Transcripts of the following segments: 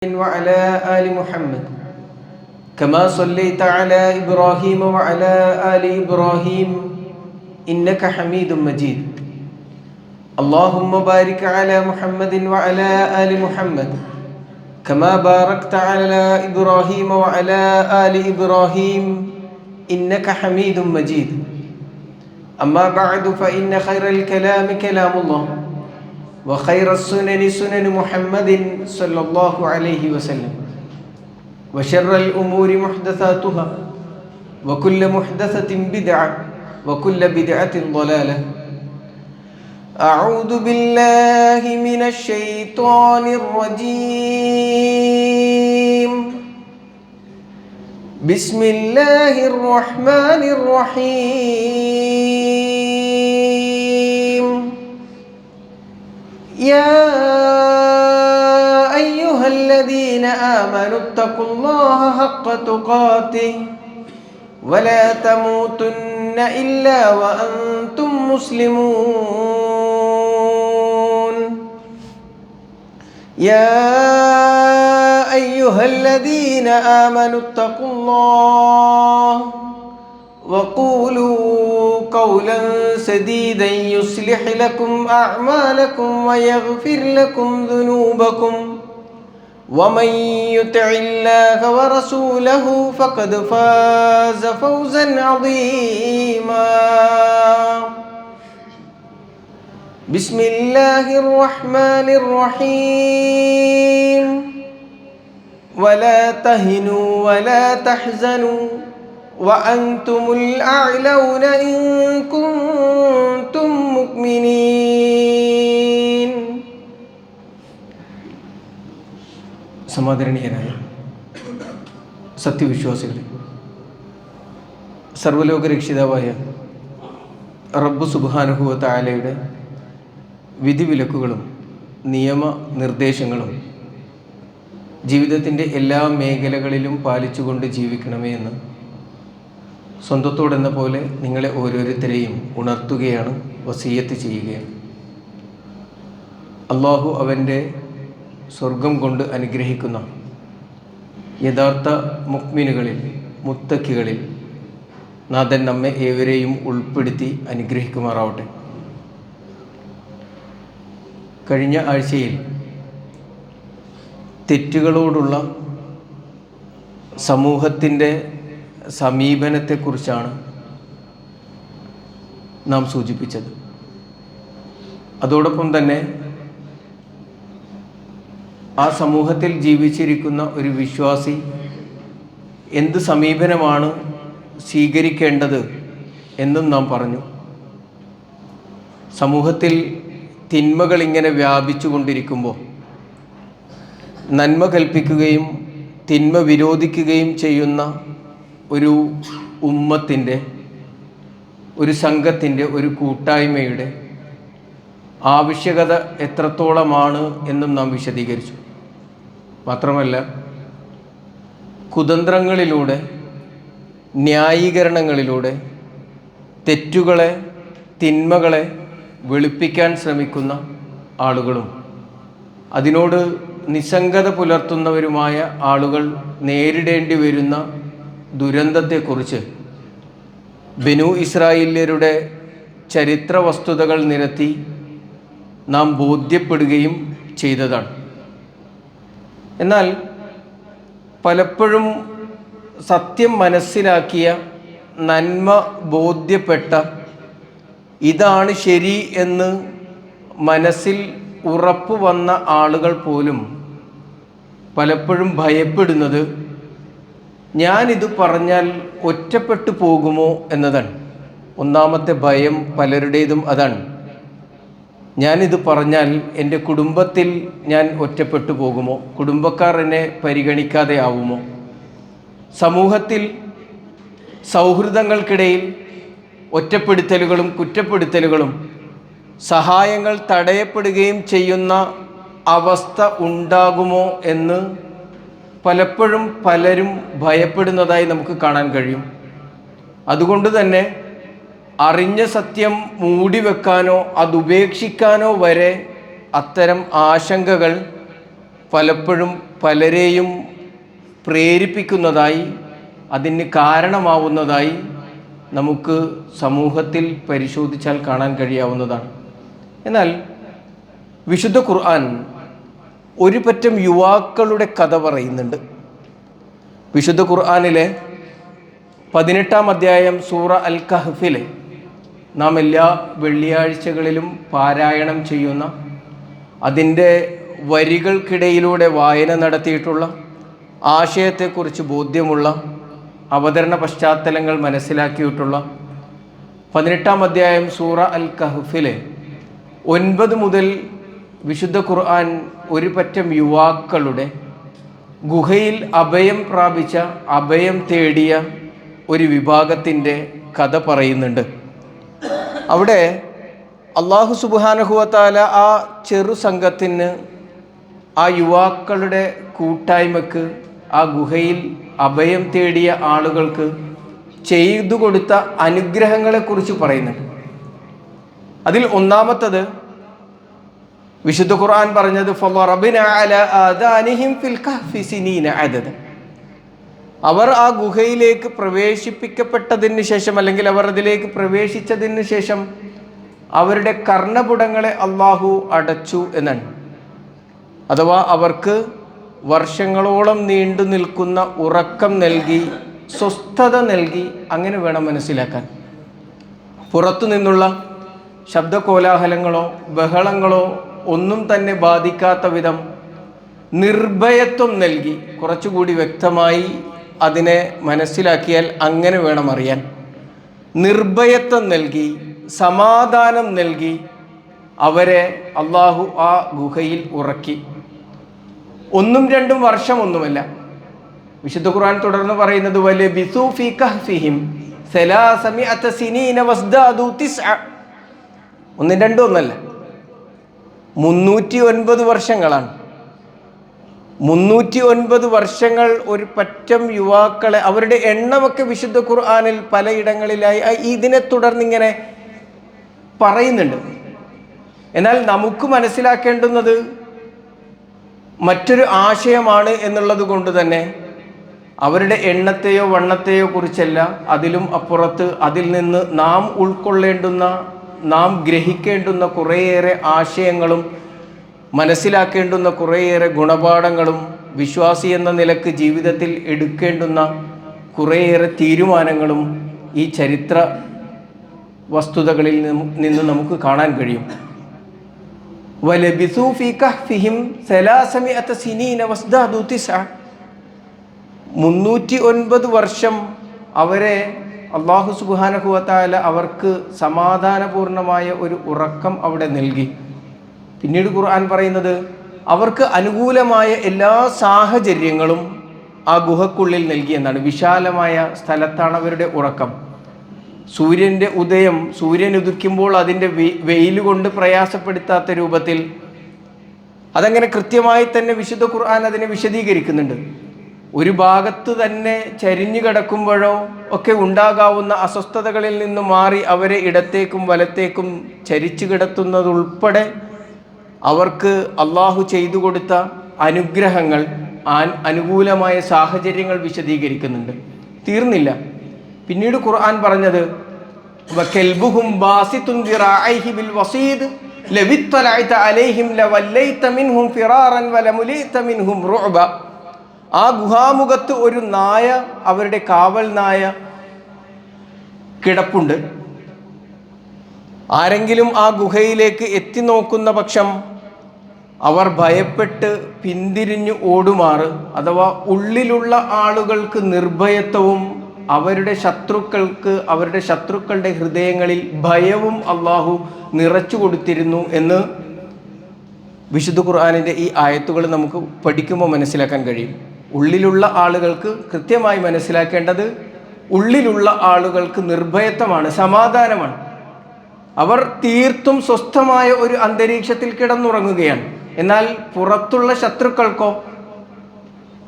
وعلى آل محمد كما صليت على إبراهيم وعلى آل إبراهيم إنك حميد مجيد. اللهم بارك على محمد وعلى آل محمد كما باركت على إبراهيم وعلى آل إبراهيم إنك حميد مجيد. أما بعد فإن خير الكلام كلام الله وخير السنن سنن محمد صلى الله عليه وسلم وشر الأمور محدثاتها وكل محدثة بدعة وكل بدعة ضلالة. أعوذ بالله من الشيطان الرجيم. بسم الله الرحمن الرحيم. يا أيها الذين آمنوا اتقوا الله حق تقاته ولا تموتن إلا وأنتم مسلمون. يا أيها الذين آمنوا اتقوا الله وقولوا قولا سديدا يصلح لكم أعمالكم ويغفر لكم ذنوبكم ومن يطع الله ورسوله فقد فاز فوزا عظيما. بسم الله الرحمن الرحيم. ولا تهنوا ولا تحزنوا وأنتم الأعلون إن كنتم مؤمنين. സമാദരണീയരായ സത്യവിശ്വാസികളെ, സർവ്വലോക രക്ഷിതാവായ റബ്ബ് സുബ്ഹാനഹു വ തആലയുടെ വിധിവിലക്കുകളും നിയമനിർദ്ദേശങ്ങളും ജീവിതത്തിൻ്റെ എല്ലാ മേഖലകളിലും പാലിച്ചുകൊണ്ട് ജീവിക്കണമേ എന്ന് സ്വന്തത്തോടെന്ന പോലെ നിങ്ങളെ ഓരോരുത്തരെയും ഉണർത്തുകയാണ്, വസിയ്യത്ത് ചെയ്യുകയാണ്. അള്ളാഹു അവൻ്റെ സ്വർഗം കൊണ്ട് അനുഗ്രഹിക്കുന്ന യഥാർത്ഥ മുഅ്മിനുകളിൽ, മുത്തക്കികളിൽ നാഥൻ നമ്മെ ഏവരെയും ഉൾപ്പെടുത്തി അനുഗ്രഹിക്കുമാറാവട്ടെ. കഴിഞ്ഞ ആഴ്ചയിൽ തെറ്റുകളോടുള്ള സമൂഹത്തിൻ്റെ സമീപനത്തെക്കുറിച്ചാണ് നാം സൂചിപ്പിച്ചത്. അതോടൊപ്പം തന്നെ ആ സമൂഹത്തിൽ ജീവിച്ചിരിക്കുന്ന ഒരു വിശ്വാസി എന്ത് സമീപനമാണ് സ്വീകരിക്കേണ്ടത് എന്നും നാം പറഞ്ഞു. സമൂഹത്തിൽ തിന്മകൾ ഇങ്ങനെ വ്യാപിച്ചു കൊണ്ടിരിക്കുമ്പോൾ നന്മ കൽപ്പിക്കുകയും തിന്മ വിരോധിക്കുകയും ചെയ്യുന്ന ഒരു ഉമ്മത്തിൻ്റെ, ഒരു സംഘത്തിൻ്റെ, ഒരു കൂട്ടായ്മയുടെ ആവശ്യകത എത്രത്തോളമാണ് എന്നും നാം വിശദീകരിച്ചു. മാത്രമല്ല, കുതന്ത്രങ്ങളിലൂടെ, ന്യായീകരണങ്ങളിലൂടെ തെറ്റുകളെ, തിന്മകളെ വെളുപ്പിക്കാൻ ശ്രമിക്കുന്ന ആളുകളും അതിനോട് നിസ്സംഗത പുലർത്തുന്നവരുമായ ആളുകൾ നേരിടേണ്ടി വരുന്ന ദുരന്തത്തെക്കുറിച്ച് ബനൂ ഇസ്രായേല്യരുടെ ചരിത്ര വസ്തുതകൾ നിരത്തി നാം ബോധ്യപ്പെടുകയും ചെയ്തതാണ്. എന്നാൽ പലപ്പോഴും സത്യം മനസ്സിലാക്കിയ, നന്മ ബോധ്യപ്പെട്ട, ഇതാണ് ശരി എന്ന് മനസ്സിൽ ഉറപ്പ് വന്ന ആളുകൾ പോലും പലപ്പോഴും ഭയപ്പെടുന്നത് ഞാനിത് പറഞ്ഞാൽ ഒറ്റപ്പെട്ടു പോകുമോ എന്നതാണ്. ഒന്നാമത്തെ ഭയം പലരുടേതും അതാണ്. ഞാനിത് പറഞ്ഞാൽ എൻ്റെ കുടുംബത്തിൽ ഞാൻ ഒറ്റപ്പെട്ടു പോകുമോ, കുടുംബക്കാർ എന്നെ പരിഗണിക്കാതെ ആവുമോ, സമൂഹത്തിൽ സൗഹൃദങ്ങൾക്കിടയിൽ ഒറ്റപ്പെടുത്തലുകളും കുറ്റപ്പെടുത്തലുകളും സഹായങ്ങൾ തടയപ്പെടുകയും ചെയ്യുന്ന അവസ്ഥ ഉണ്ടാകുമോ എന്ന് പലപ്പോഴും പലരും ഭയപ്പെടുന്നതായി നമുക്ക് കാണാൻ കഴിയും. അതുകൊണ്ട് തന്നെ അറിഞ്ഞ സത്യം മൂടിവെക്കാനോ അതുപേക്ഷിക്കാനോ വരെ അത്തരം ആശങ്കകൾ പലപ്പോഴും പലരെയും പ്രേരിപ്പിക്കുന്നതായി, അതിന് കാരണമാവുന്നതായി നമുക്ക് സമൂഹത്തിൽ പരിശോധിച്ചാൽ കാണാൻ കഴിയാവുന്നതാണ്. എന്നാൽ വിശുദ്ധ ഖുർആൻ ഒരു പറ്റം യുവാക്കളുടെ കഥ പറയുന്നുണ്ട്. വിശുദ്ധ ഖുർആനിലെ 18-ാം അധ്യായം സൂറ അൽ കഹ്ഫിലെ നാം എല്ലാ വെള്ളിയാഴ്ചകളിലും പാരായണം ചെയ്യുന്ന, അതിൻ്റെ വരികൾക്കിടയിലൂടെ വായന നടത്തിയിട്ടുള്ള, ആശയത്തെക്കുറിച്ച് ബോധ്യമുള്ള, അവതരണ പശ്ചാത്തലങ്ങൾ മനസ്സിലാക്കിയിട്ടുള്ള 18-ാം അധ്യായം സൂറ അൽ കഹ്ഫിലെ 9 മുതൽ വിശുദ്ധ ഖുർആൻ ഒരു പറ്റം യുവാക്കളുടെ ഗുഹയിൽ അഭയം പ്രാപിച്ച, അഭയം തേടിയ ഒരു വിഭാഗത്തിൻ്റെ കഥ പറയുന്നുണ്ട്. അവിടെ അല്ലാഹു സുബ്ഹാനഹു വ തആല ആ ചെറു സംഘത്തിന്, ആ യുവാക്കളുടെ കൂട്ടായ്മക്ക്, ആ ഗുഹയിൽ അഭയം തേടിയ ആളുകൾക്ക് ചെയ്തു കൊടുത്ത അനുഗ്രഹങ്ങളെക്കുറിച്ച് പറയുന്നുണ്ട്. അതിൽ ഒന്നാമത്തത് വിശുദ്ധ ഖുർആൻ പറഞ്ഞത് ഫളറബ്നാ അലാ ആദാനിഹിം ഫിൽ കഹ്ഫി സിനീന അദദ. അവർ ആ ഗുഹയിലേക്ക് പ്രവേശിപ്പിക്കപ്പെട്ടതിന് ശേഷം, അല്ലെങ്കിൽ അവർ അതിലേക്ക് പ്രവേശിച്ചതിന് ശേഷം അവരുടെ കർണപുടങ്ങളെ അള്ളാഹു അടച്ചു എന്നാണ്. അഥവാ അവർക്ക് വർഷങ്ങളോളം നീണ്ടു നിൽക്കുന്ന ഉറക്കം നൽകി, സ്വസ്ഥത നൽകി, അങ്ങനെ വേണം മനസ്സിലാക്കാൻ. പുറത്തു നിന്നുള്ള ശബ്ദകോലാഹലങ്ങളോ ബഹളങ്ങളോ ഒന്നും തന്നെ ബാധിക്കാത്ത വിധം നിർഭയത്വം നൽകി, കുറച്ചുകൂടി വ്യക്തമായി അതിനെ മനസ്സിലാക്കിയാൽ അങ്ങനെ വേണം അറിയാൻ. നിർഭയത്വം നൽകി, സമാധാനം നൽകി അവരെ അള്ളാഹു ആ ഗുഹയിൽ ഉറക്കി. 1-2 വർഷമൊന്നുമല്ല. വിശുദ്ധ ഖുർആൻ തുടർന്ന് പറയുന്നത് വലബിസൂ ഫീ കഹ്ഫിഹിം 300 സിനീന വസ്ദാദു 9. 1-2 ഒന്നല്ല, 309 വർഷങ്ങളാണ്. 309 വർഷങ്ങൾ ഒരു പറ്റം യുവാക്കളെ, അവരുടെ എണ്ണമൊക്കെ വിശുദ്ധ ഖുർആനിൽ പലയിടങ്ങളിലായി ഇതിനെ തുടർന്നിങ്ങനെ പറയുന്നുണ്ട്. എന്നാൽ നമുക്ക് മനസ്സിലാക്കേണ്ടുന്നത് മറ്റൊരു ആശയമാണ് എന്നുള്ളത് കൊണ്ട് തന്നെ അവരുടെ എണ്ണത്തെയോ വണ്ണത്തെയോ കുറിച്ചല്ല, അതിലും അപ്പുറത്ത് അതിൽ നിന്ന് നാം ഉൾക്കൊള്ളേണ്ടുന്ന, നാം ഗ്രഹിക്കേണ്ടുന്ന കുറേയേറെ ആശയങ്ങളും മനസ്സിലാക്കേണ്ടുന്ന കുറേയേറെ ഗുണപാഠങ്ങളും, വിശ്വാസി എന്ന നിലക്ക് ജീവിതത്തിൽ എടുക്കേണ്ടുന്ന കുറേയേറെ തീരുമാനങ്ങളും ഈ ചരിത്ര വസ്തുതകളിൽ നിന്ന് നമുക്ക് കാണാൻ കഴിയും. വലബിസൂ ഫീ കഹ്ഫിഹിം 300 സിനീന വസ്ദാദു 9. 309 വർഷം അവരെ അല്ലാഹു സുബ്ഹാനഹു വ തആല അവർക്ക് സമാധാനപൂർണമായ ഒരു ഉറക്കം അവിടെ നൽകി. പിന്നീട് ഖുർആൻ പറയുന്നത് അവർക്ക് അനുകൂലമായ എല്ലാ സാഹചര്യങ്ങളും ആ ഗുഹക്കുള്ളിൽ നൽകിയെന്നാണ്. വിശാലമായ സ്ഥലത്താണ് അവരുടെ ഉറക്കം. സൂര്യൻ്റെ ഉദയം, സൂര്യൻ ഉദിക്കുമ്പോൾ അതിൻ്റെ വെയിൽ കൊണ്ട് പ്രയാസപ്പെടുത്താത്ത രൂപത്തിൽ, അതങ്ങനെ കൃത്യമായി തന്നെ വിശുദ്ധ ഖുർആൻ അതിനെ വിശദീകരിക്കുന്നുണ്ട്. ഒരു ഭാഗത്ത് തന്നെ ചരിഞ്ഞു കിടക്കുമ്പോഴോ ഒക്കെ ഉണ്ടാകാവുന്ന അസ്വസ്ഥതകളിൽ നിന്ന് മാറി അവരെ ഇടത്തേക്കും വലത്തേക്കും ചരിച്ചു കിടത്തുന്നതുൾപ്പെടെ അവർക്ക് അള്ളാഹു ചെയ്തു കൊടുത്ത അനുഗ്രഹങ്ങൾ, അനുകൂലമായ സാഹചര്യങ്ങൾ വിശദീകരിക്കുന്നുണ്ട്. തീർന്നില്ല. പിന്നീട് ഖുർആൻ പറഞ്ഞത് വകൽബുഹും ബാസിതുൻ ദിറാഇഹി ബിൽ വസീദ് ലവിത്തലഅത അലൈഹിം ലവല്ലൈത മിൻഹും ഫിറാറൻ വലമുലൈത മിൻഹും റുഅബ. ആ ഗുഹാമുഖത്ത് ഒരു നായ, അവരുടെ കാവൽ നായ കിടപ്പുണ്ട്. ആരെങ്കിലും ആ ഗുഹയിലേക്ക് എത്തി നോക്കുന്ന പക്ഷം അവർ ഭയപ്പെട്ട് പിന്തിരിഞ്ഞു ഓടുമാറ്, അഥവാ ഉള്ളിലുള്ള ആളുകൾക്ക് നിർഭയത്വവും അവരുടെ ശത്രുക്കൾക്ക്, അവരുടെ ശത്രുക്കളുടെ ഹൃദയങ്ങളിൽ ഭയവും അള്ളാഹു നിറച്ചു കൊടുത്തിരുന്നു എന്ന് വിശുദ്ധ ഖുർആനിൻ്റെ ഈ ആയത്തുകൾ നമുക്ക് പഠിക്കുമ്പോൾ മനസ്സിലാക്കാൻ കഴിയും. ഉള്ളിലുള്ള ആളുകൾക്ക് കൃത്യമായി മനസ്സിലാക്കേണ്ടത്, ഉള്ളിലുള്ള ആളുകൾക്ക് നിർഭയത്വമാണ്, സമാധാനമാണ്. അവർ തീർത്തും സ്വസ്ഥമായ ഒരു അന്തരീക്ഷത്തിൽ കിടന്നുറങ്ങുകയാണ്. എന്നാൽ പുറത്തുള്ള ശത്രുക്കൾക്കോ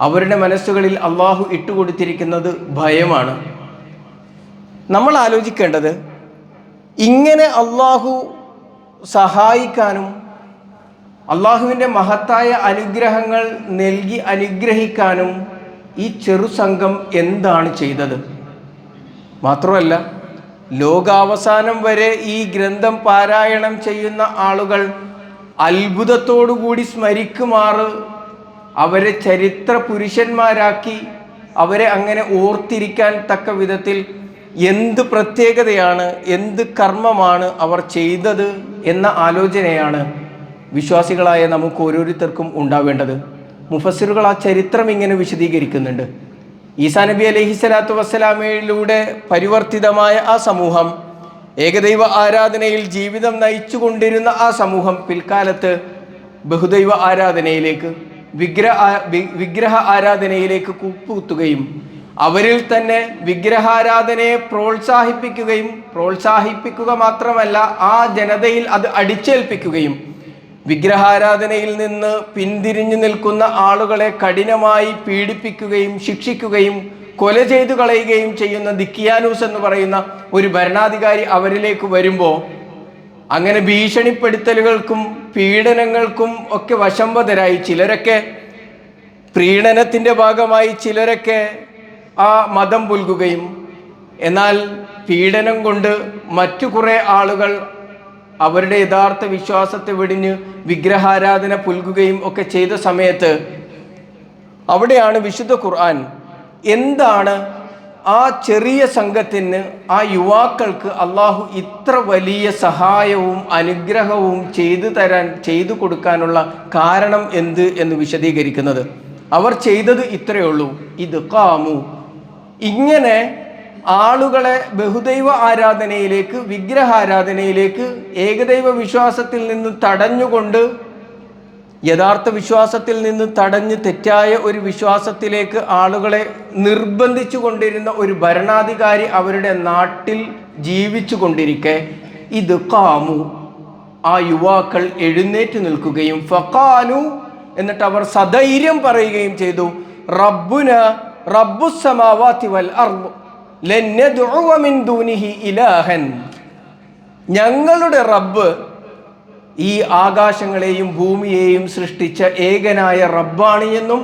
അവരുടെ മനസ്സുകളിൽ അള്ളാഹു ഇട്ടുകൊടുത്തിരിക്കുന്നത് ഭയമാണ്. നമ്മൾ ആലോചിക്കേണ്ടത്, ഇങ്ങനെ അള്ളാഹു സഹായിക്കാനും അള്ളാഹുവിൻ്റെ മഹത്തായ അനുഗ്രഹങ്ങൾ നൽകി അനുഗ്രഹിക്കാനും ഈ ചെറു സംഘം എന്താണ് ചെയ്തത്? മാത്രമല്ല, ലോകാവസാനം വരെ ഈ ഗ്രന്ഥം പാരായണം ചെയ്യുന്ന ആളുകൾ അത്ഭുതത്തോടുകൂടി സ്മരിക്കുമാറ് അവരെ ചരിത്ര പുരുഷന്മാരാക്കി അവരെ അങ്ങനെ ഓർത്തിരിക്കാൻ തക്ക വിധത്തിൽ എന്ത് പ്രത്യേകതയാണ്, എന്ത് കർമ്മമാണ് അവർ ചെയ്തത് എന്ന ആലോചനയാണ് വിശ്വാസികളായ നമുക്ക് ഓരോരുത്തർക്കും ഉണ്ടാവേണ്ടത്. മുഫസ്സിറുകൾ ആ ചരിത്രം ഇങ്ങനെ വിശദീകരിക്കുന്നുണ്ട്. ഈസാ നബി അലൈഹിസ്സലാത്തു വസ്സലാമയിലൂടെ പരിവർത്തിതമായ ആ സമൂഹം, ഏകദൈവ ആരാധനയിൽ ജീവിതം നയിച്ചു കൊണ്ടിരുന്ന ആ സമൂഹം പിൽക്കാലത്ത് ബഹുദൈവ ആരാധനയിലേക്ക്, വിഗ്രഹ ആരാധനയിലേക്ക് കൂപ്പുകുത്തുകയും അവരിൽ തന്നെ വിഗ്രഹാരാധനയെ പ്രോത്സാഹിപ്പിക്കുക മാത്രമല്ല ആ ജനതയിൽ അത് അടിച്ചേൽപ്പിക്കുകയും വിഗ്രഹാരാധനയിൽ നിന്ന് പിന്തിരിഞ്ഞു നിൽക്കുന്ന ആളുകളെ കഠിനമായി പീഡിപ്പിക്കുകയും ശിക്ഷിക്കുകയും കൊല ചെയ്തു കളയുകയും ചെയ്യുന്ന ദിക്കിയാനൂസ് എന്ന് പറയുന്ന ഒരു ഭരണാധികാരി അവരിലേക്ക് വരുമ്പോൾ, അങ്ങനെ ഭീഷണിപ്പെടുത്തലുകൾക്കും പീഡനങ്ങൾക്കും ഒക്കെ വശംവദരായി ചിലരൊക്കെ, പ്രീണനത്തിൻ്റെ ഭാഗമായി ചിലരൊക്കെ ആ മതം പുൽകുകയും, എന്നാൽ പീഡനം കൊണ്ട് മറ്റു കുറേ ആളുകൾ അവരുടെ യഥാർത്ഥ വിശ്വാസത്തെ വെടിഞ്ഞ് വിഗ്രഹാരാധന പുൽകുകയും ഒക്കെ ചെയ്ത സമയത്ത് അവിടെയാണ് വിശുദ്ധ ഖുർആൻ എന്താണ് ആ ചെറിയ സംഘത്തിന്, ആ യുവാക്കൾക്ക് അള്ളാഹു ഇത്ര വലിയ സഹായവും അനുഗ്രഹവും ചെയ്തു കൊടുക്കാനുള്ള കാരണം എന്ത് എന്ന് വിശദീകരിക്കുന്നത്. അവർ ചെയ്തത് ഇത്രയേ ഉള്ളൂ. ഇത് ഖാമു, ഇങ്ങനെ ആളുകളെ ബഹുദൈവ ആരാധനയിലേക്ക്, വിഗ്രഹാരാധനയിലേക്ക്, ഏകദൈവ വിശ്വാസത്തിൽ നിന്ന് തടഞ്ഞുകൊണ്ട് യഥാർത്ഥ വിശ്വാസത്തിൽ നിന്ന് തടഞ്ഞ് തെറ്റായ ഒരു വിശ്വാസത്തിലേക്ക് ആളുകളെ നിർബന്ധിച്ചു കൊണ്ടിരുന്ന ഒരു ഭരണാധികാരി അവരുടെ നാട്ടിൽ ജീവിച്ചു കൊണ്ടിരിക്കെ ഇത് ഖാമു, ആ യുവാക്കൾ എഴുന്നേറ്റ് നിൽക്കുകയും ഫഖാലു, എന്നിട്ട് അവർ സധൈര്യം പറയുകയും ചെയ്തു, റബ്ബുന റബ്ബുസ് സമാവാതി വൽ അർദ് ലൻ നദ്ഉ മിൻ ദൂനിഹി ഇലാഹൻ, ഞങ്ങളുടെ റബ്ബ് ഈ ആകാശങ്ങളെയും ഭൂമിയെയും സൃഷ്ടിച്ച ഏകനായ റബ്ബാണ് എന്നും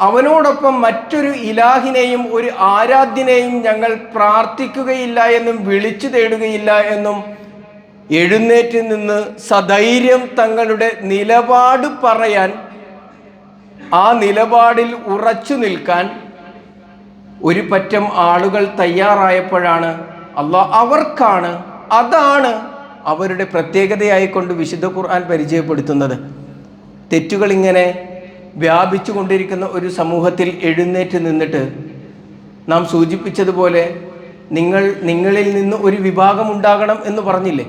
അവനോടൊപ്പം മറ്റൊരു ഇലാഹിനെയും ഒരു ആരാധ്യനെയും ഞങ്ങൾ പ്രാർത്ഥിക്കുകയില്ല എന്നും വിളിച്ചു തേടുകയില്ല എന്നും എഴുന്നേറ്റ് നിന്ന് സധൈര്യം തങ്ങളുടെ നിലപാട് പറയാൻ, ആ നിലപാടിൽ ഉറച്ചു നിൽക്കാൻ ഒരു പറ്റം ആളുകൾ തയ്യാറായപ്പോഴാണ് അവർക്കാണ്, അതാണ് അവരുടെ പ്രത്യേകതയായിക്കൊണ്ട് വിശുദ്ധ ഖുർആൻ പരിചയപ്പെടുത്തുന്നത്. തെറ്റുകൾ ഇങ്ങനെ വ്യാപിച്ചു കൊണ്ടിരിക്കുന്ന ഒരു സമൂഹത്തിൽ എഴുന്നേറ്റ് നിന്നിട്ട് നാം സൂചിപ്പിച്ചതുപോലെ നിങ്ങളിൽ നിന്ന് ഒരു വിഭാഗം ഉണ്ടാകണം എന്ന് പറഞ്ഞില്ലേ?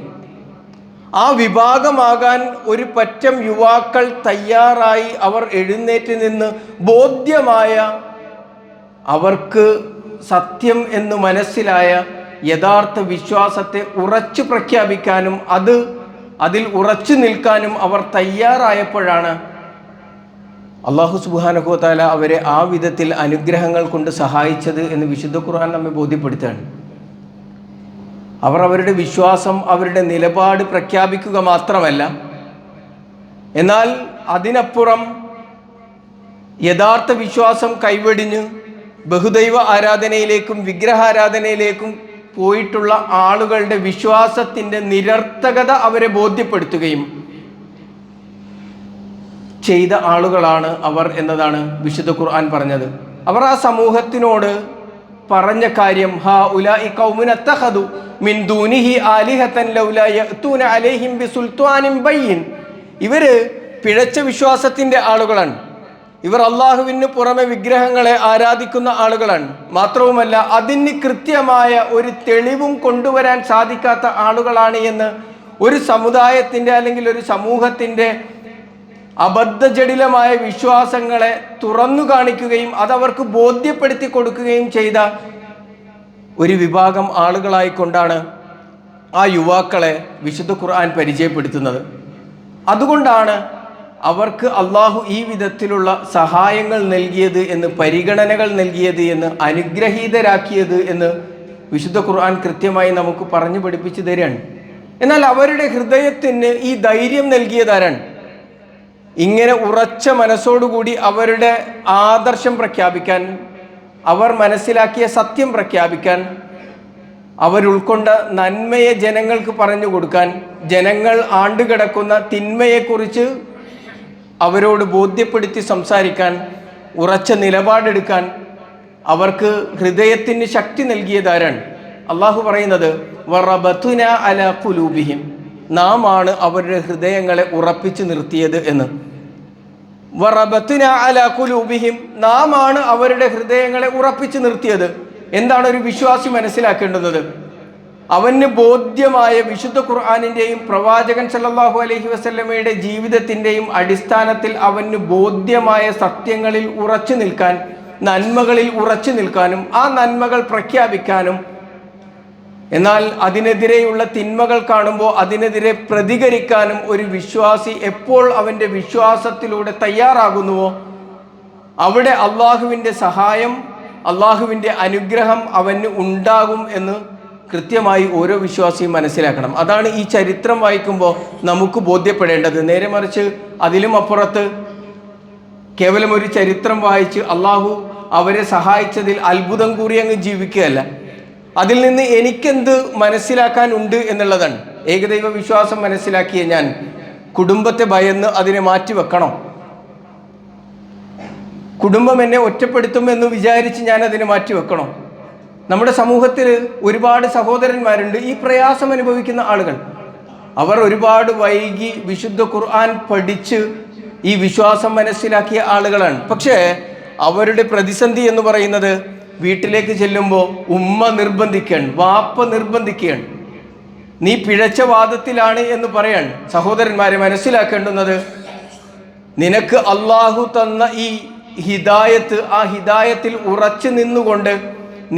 ആ വിഭാഗമാകാൻ ഒരു പറ്റം യുവാക്കൾ തയ്യാറായി അവർ എഴുന്നേറ്റ് നിന്ന് ബോധ്യമായ, അവർക്ക് സത്യം എന്ന് മനസ്സിലായ യഥാർത്ഥ വിശ്വാസത്തെ ഉറച്ചു പ്രഖ്യാപിക്കാനും അതിൽ ഉറച്ചു നിൽക്കാനും അവർ തയ്യാറായപ്പോഴാണ് അല്ലാഹു സുബ്ഹാനഹു വ തആല അവരെ ആ വിധത്തിൽ അനുഗ്രഹങ്ങൾ കൊണ്ട് സഹായിച്ചത് എന്ന് വിശുദ്ധ ഖുർആൻ നമ്മെ ബോധ്യപ്പെടുത്തുകയാണ്. അവർ അവരുടെ വിശ്വാസം, അവരുടെ നിലപാട് പ്രഖ്യാപിക്കുക മാത്രമല്ല, എന്നാൽ അതിനപ്പുറം യഥാർത്ഥ വിശ്വാസം കൈവെടിഞ്ഞ് ബഹുദൈവ ആരാധനയിലേക്കും വിഗ്രഹാരാധനയിലേക്കും പോയിട്ടുള്ള ആളുകളുടെ വിശ്വാസത്തിൻ്റെ നിരർത്ഥകത അവരെ ബോധ്യപ്പെടുത്തുകയും ചെയ്ത ആളുകളാണ് അവർ എന്നതാണ് വിശുദ്ധ ഖുർആൻ പറഞ്ഞത്. അവർ ആ സമൂഹത്തിനോട് പറഞ്ഞ കാര്യം, ഹാ ഉലാഇ ഖൗമുൻ അത്തഖദു മിൻ ദൂനിഹി ആലിഹതൻ ലൗലാ യഅതൂന അലൈഹിം ബിസുൽത്താനിൻ ബയ്യിൻ, ഇവര് പിഴച്ച വിശ്വാസത്തിൻ്റെ ആളുകളാണ്. ഇവർ അള്ളാഹുവിന് പുറമെ വിഗ്രഹങ്ങളെ ആരാധിക്കുന്ന ആളുകളാണ്. മാത്രവുമല്ല അതിന് കൃത്യമായ ഒരു തെളിവും കൊണ്ടുവരാൻ സാധിക്കാത്ത ആളുകളാണ് എന്ന് ഒരു സമുദായത്തിൻ്റെ അല്ലെങ്കിൽ ഒരു സമൂഹത്തിൻ്റെ അബദ്ധജടിലമായ വിശ്വാസങ്ങളെ തുറന്നു കാണിക്കുകയും അതവർക്ക് ബോധ്യപ്പെടുത്തി കൊടുക്കുകയും ചെയ്ത ഒരു വിഭാഗം ആളുകളായിക്കൊണ്ടാണ് ആ യുവാക്കളെ വിശുദ്ധ ഖുർആൻ പരിചയപ്പെടുത്തുന്നത്. അതുകൊണ്ടാണ് അവർക്ക് അള്ളാഹു ഈ വിധത്തിലുള്ള സഹായങ്ങൾ നൽകിയത് എന്ന്, പരിഗണനകൾ നൽകിയത് എന്ന്, അനുഗ്രഹീതരാക്കിയത് എന്ന് വിശുദ്ധ ഖുർആൻ കൃത്യമായി നമുക്ക് പറഞ്ഞു പഠിപ്പിച്ചു തരികയാണ്. എന്നാൽ അവരുടെ ഹൃദയത്തിന് ഈ ധൈര്യം നൽകിയതാരാണ്? ഇങ്ങനെ ഉറച്ച മനസ്സോടുകൂടി അവരുടെ ആദർശം പ്രഖ്യാപിക്കാൻ, അവർ മനസ്സിലാക്കിയ സത്യം പ്രഖ്യാപിക്കാൻ, അവരുൾക്കൊണ്ട നന്മയെ ജനങ്ങൾക്ക് പറഞ്ഞു കൊടുക്കാൻ, ജനങ്ങൾ ആണ്ടുകിടക്കുന്ന തിന്മയെക്കുറിച്ച് അവരോട് ബോധ്യപ്പെടുത്തി സംസാരിക്കാൻ, ഉറച്ച നിലപാടെടുക്കാൻ അവർക്ക് ഹൃദയത്തിന് ശക്തി നൽകിയതാരാണ്? അള്ളാഹു പറയുന്നത് വറബതുന അലാ ഖുലൂബിഹിം, നാം ആണ് അവരുടെ ഹൃദയങ്ങളെ ഉറപ്പിച്ചു നിർത്തിയത് എന്ന്. വറബതുന അലാ ഖുലൂബിഹിം, നാം ആണ് അവരുടെ ഹൃദയങ്ങളെ ഉറപ്പിച്ചു നിർത്തിയത്. എന്താണ് ഒരു വിശ്വാസി മനസ്സിലാക്കേണ്ടുന്നത്? അവന് ബോധ്യമായ വിശുദ്ധ ഖുർആനിൻ്റെയും പ്രവാചകൻ സല്ലല്ലാഹു അലൈഹി വസല്ലമയുടെ ജീവിതത്തിൻ്റെയും അടിസ്ഥാനത്തിൽ അവന് ബോധ്യമായ സത്യങ്ങളിൽ ഉറച്ചു നിൽക്കാൻ, നന്മകളിൽ ഉറച്ചു നിൽക്കാനും ആ നന്മകൾ പ്രഖ്യാപിക്കാനും, എന്നാൽ അതിനെതിരെയുള്ള തിന്മകൾ കാണുമ്പോൾ അതിനെതിരെ പ്രതികരിക്കാനും ഒരു വിശ്വാസി എപ്പോൾ അവൻ്റെ വിശ്വാസത്തിലൂടെ തയ്യാറാകുന്നുവോ അവിടെ അള്ളാഹുവിൻ്റെ സഹായം, അള്ളാഹുവിൻ്റെ അനുഗ്രഹം അവന് ഉണ്ടാകും എന്ന് കൃത്യമായി ഓരോ വിശ്വാസിയും മനസ്സിലാക്കണം. അതാണ് ഈ ചരിത്രം വായിക്കുമ്പോൾ നമുക്ക് ബോധ്യപ്പെടേണ്ടത്. നേരെ മറിച്ച് അതിലും അപ്പുറത്ത് കേവലം ഒരു ചരിത്രം വായിച്ച് അള്ളാഹു അവരെ സഹായിച്ചതിൽ അത്ഭുതം കൂറി അങ്ങ് ജീവിക്കുകയല്ല. അതിൽ നിന്ന് എനിക്കെന്ത് മനസ്സിലാക്കാനുണ്ട് എന്നുള്ളതാണ്. ഏകദൈവ വിശ്വാസം മനസ്സിലാക്കിയ ഞാൻ കുടുംബത്തെ ഭയന്ന് അതിനെ മാറ്റിവെക്കണോ? കുടുംബം എന്നെ ഒറ്റപ്പെടുത്തുമെന്ന് വിചാരിച്ച് ഞാൻ അതിനെ മാറ്റിവെക്കണോ? നമ്മുടെ സമൂഹത്തിൽ ഒരുപാട് സഹോദരന്മാരുണ്ട് ഈ പ്രയാസം അനുഭവിക്കുന്ന ആളുകൾ. അവർ ഒരുപാട് വൈകി വിശുദ്ധ ഖുർആൻ പഠിച്ച് ഈ വിശ്വാസം മനസ്സിലാക്കിയ ആളുകളാണ്. പക്ഷേ അവരുടെ പ്രതിസന്ധി എന്ന് പറയുന്നത് വീട്ടിലേക്ക് ചെല്ലുമ്പോൾ ഉമ്മ നിർബന്ധിക്കുകയാണ്, വാപ്പ നിർബന്ധിക്കുകയാണ്, നീ പിഴച്ച വാദത്തിലാണ് എന്ന് പറയാൻ. സഹോദരന്മാരെ മനസ്സിലാക്കേണ്ടുന്നത്, നിനക്ക് അള്ളാഹു തന്ന ഈ ഹിദായത്ത്, ആ ഹിദായത്തിൽ ഉറച്ചു നിന്നുകൊണ്ട്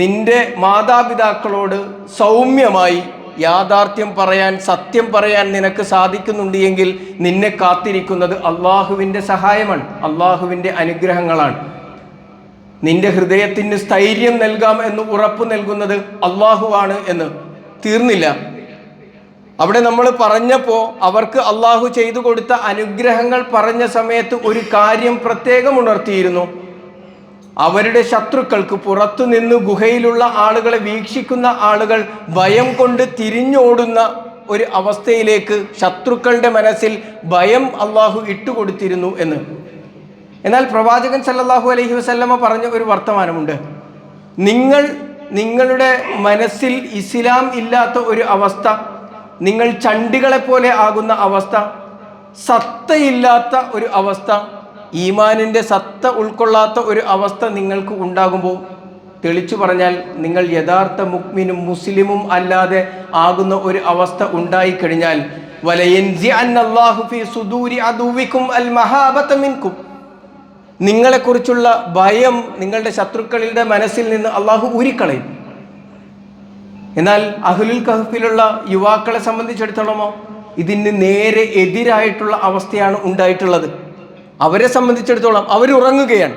നിന്റെ മാതാപിതാക്കളോട് സൗമ്യമായി യാഥാർത്ഥ്യം പറയാൻ, സത്യം പറയാൻ നിനക്ക് സാധിക്കുന്നുണ്ട് എങ്കിൽ നിന്നെ കാത്തിരിക്കുന്നത് അള്ളാഹുവിൻ്റെ സഹായമാണ്, അള്ളാഹുവിൻ്റെ അനുഗ്രഹങ്ങളാണ്. നിന്റെ ഹൃദയത്തിന് സ്ഥൈര്യം നൽകാം എന്ന് ഉറപ്പ് നൽകുന്നത് അള്ളാഹുവാണ് എന്ന്. തീർന്നില്ല. അവിടെ നമ്മൾ പറഞ്ഞപ്പോൾ അവർക്ക് അള്ളാഹു ചെയ്തു കൊടുത്ത അനുഗ്രഹങ്ങൾ പറഞ്ഞ സമയത്ത് ഒരു കാര്യം പ്രത്യേകം ഉണർത്തിയിരുന്നു. അവരുടെ ശത്രുക്കൾക്ക്, പുറത്തു നിന്ന് ഗുഹയിലുള്ള ആളുകളെ വീക്ഷിക്കുന്ന ആളുകൾ ഭയം കൊണ്ട് തിരിഞ്ഞോടുന്ന ഒരു അവസ്ഥയിലേക്ക് ശത്രുക്കളുടെ മനസ്സിൽ ഭയം അള്ളാഹു ഇട്ടുകൊടുത്തിരുന്നു എന്ന്. എന്നാൽ പ്രവാചകൻ സല്ലല്ലാഹു അലൈഹി വസല്ലമ പറഞ്ഞ ഒരു വർത്തമാനമുണ്ട്. നിങ്ങളുടെ മനസ്സിൽ ഇസ്ലാം ഇല്ലാത്ത ഒരു അവസ്ഥ, നിങ്ങൾ ചണ്ടികളെ പോലെ ആകുന്ന അവസ്ഥ, സത്തയില്ലാത്ത ഒരു അവസ്ഥ, ഈമാനിൻ്റെ സത്ത ഉൾക്കൊള്ളാത്ത ഒരു അവസ്ഥ നിങ്ങൾക്ക് ഉണ്ടാകുമ്പോൾ, തെളിച്ചു പറഞ്ഞാൽ നിങ്ങൾ യഥാർത്ഥ മുഅ്മിനും മുസ്ലിമും അല്ലാതെ ആകുന്ന ഒരു അവസ്ഥ ഉണ്ടായിക്കഴിഞ്ഞാൽ വലയൻസിഅന്നല്ലാഹു ഫീ സുദൂരി അദുവിക്കും അൽ മഹാബത മിൻകും, നിങ്ങളെക്കുറിച്ചുള്ള ഭയം നിങ്ങളുടെ ശത്രുക്കളുടെ മനസ്സിൽ നിന്ന് അള്ളാഹു ഊരിക്കളയും. എന്നാൽ അഹ്ലുൽ കഹ്ഫിലുള്ള യുവാക്കളെ സംബന്ധിച്ചിടത്തോളമോ ഇതിന് നേരെ എതിരായിട്ടുള്ള അവസ്ഥയാണ് ഉണ്ടായിട്ടുള്ളത്. അവരെ സംബന്ധിച്ചിടത്തോളം അവരുറങ്ങുകയാണ്.